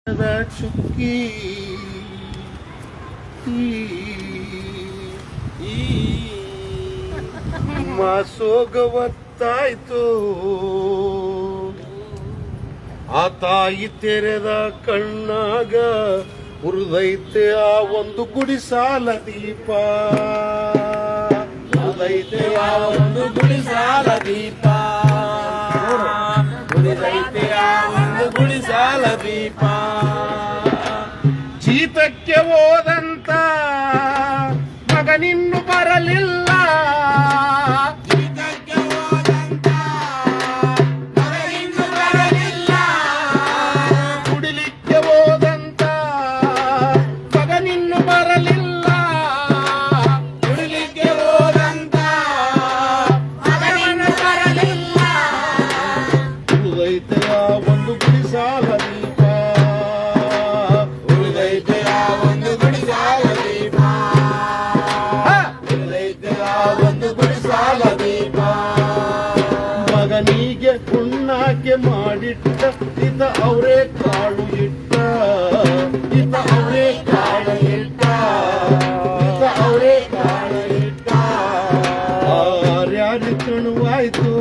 ಚುಕ್ಕಿ ಮಾಸೋಗವತ್ತಾಯ್ತು ಆ ತಾಯಿ ತೆರೆದ ಕಣ್ಣಾಗ ಉರಿದೈತೆ ಆ ಒಂದು ಗುಡಿಸಾಲ ದೀಪ, ಉರಿದೈತೆ ಆ ಒಂದು ಗುಡಿಸಾಲ ದೀಪ, ಉರಿದೈತೆ ಆ ಒಂದು ಗುಡಿಸಾಲ ದೀಪ. ಜೀತಕ್ಕೆ ಹೋದಂತ ಮಗನಿನ್ನು ಬರಲಿಲ್ಲ, ಒಂದು ಗುಡಿಸಾಲ ದೀಪ, ಉಳಿದೈತೆ ಆ ಒಂದು ಗುಡಿಸಾಲ ದೀಪ, ಉಳಿದೈತೆ ಆ ಒಂದು ಗುಡಿಸಾಲ ದೀಪ. ಮಗನಿಗೆ ಹುಣ್ಣಾಕೆ ಮಾಡಿಟ್ಟ ಇತ ಅವರೇ ಕಾಳು ಇಟ್ಟ, ಇತ ಅವರೇ ಕಾಳು ಇಟ್ಟ, ಇತ ಅವರೇ ಕಾಳು ಇಟ್ಟ. ಯಾರ್ಯಾರಿ ಕಣುವಾಯ್ತು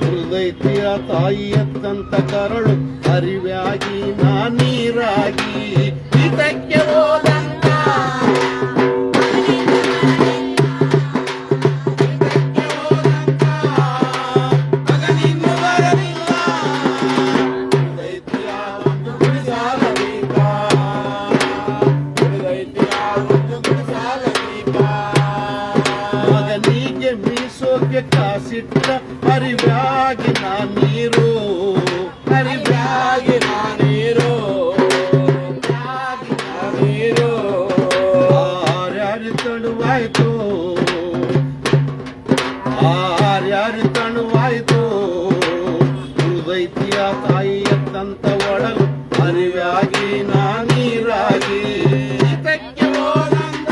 ಉಳಿದೈತಿಯ ತಾಯಿ ಎತ್ತಂತ ಕರಳು ಅರಿವ್ಯಾಗಿ ನಾನೀರಾಗಿ ಇದಕ್ಕೆ ಹೋದಂತ ಮಗನಿನ್ನು ಬರಲಿಲ್ಲ. ಉಳಿದೈತಿಯ ಒಂದು ಗುಡಿಸಾಲ ದೀಪ, ಉಳಿದೈತಿಯ ಒಂದು ಗುಡಿಸಾಲ ದೀಪ. ಮಗನಿಗೆ ಮೀಸೋಕೆ ಕಾಸಿಟ್ಟ ಅರಿವ್ಯಾಗಿ ನಾನೀರು, ಅರಿವ್ಯಾಗಿ ನಾನೀರು, ನೀರು. ಆರ್ಯಾರು ತಣುವಾಯ್ತು, ಆರ್ಯಾರು ತಣುವಾಯ್ತು ಉಳಿದೈತಿಯ ತಾಯಿ ಎತ್ತಂತ ಒಡಲು ಅರಿವ್ಯಾಗಿ ನಾನೀರಾಗಿ ಇದಕ್ಕೆ ಹೋದಂತ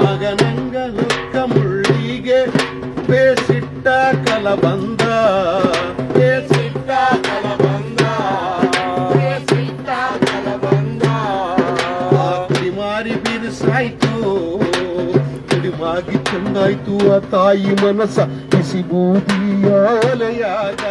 ಮಗನಂಗ ಲುಕ್ಕ ಮುಳ್ಳಿಗೆ ಬೇಸಿಟ್ಟ ಕಲಬಂದ, ಬೇಸಿಟ್ಟ ಕಲಬಂದ, ಬೇಸಿಟ್ಟ ಕಲಬಂದ. ಕುಡಿಮಾರಿ ಬಿರುಸಾಯ್ತು, ಕುಡಿಮಾಗಿ ಚೆಂದಾಯ್ತು ಆ ತಾಯಿ ಮನಸ್ಸ ಬಿಸಿ ಬೂದಿಯ ಅಲೆಯಾಗ.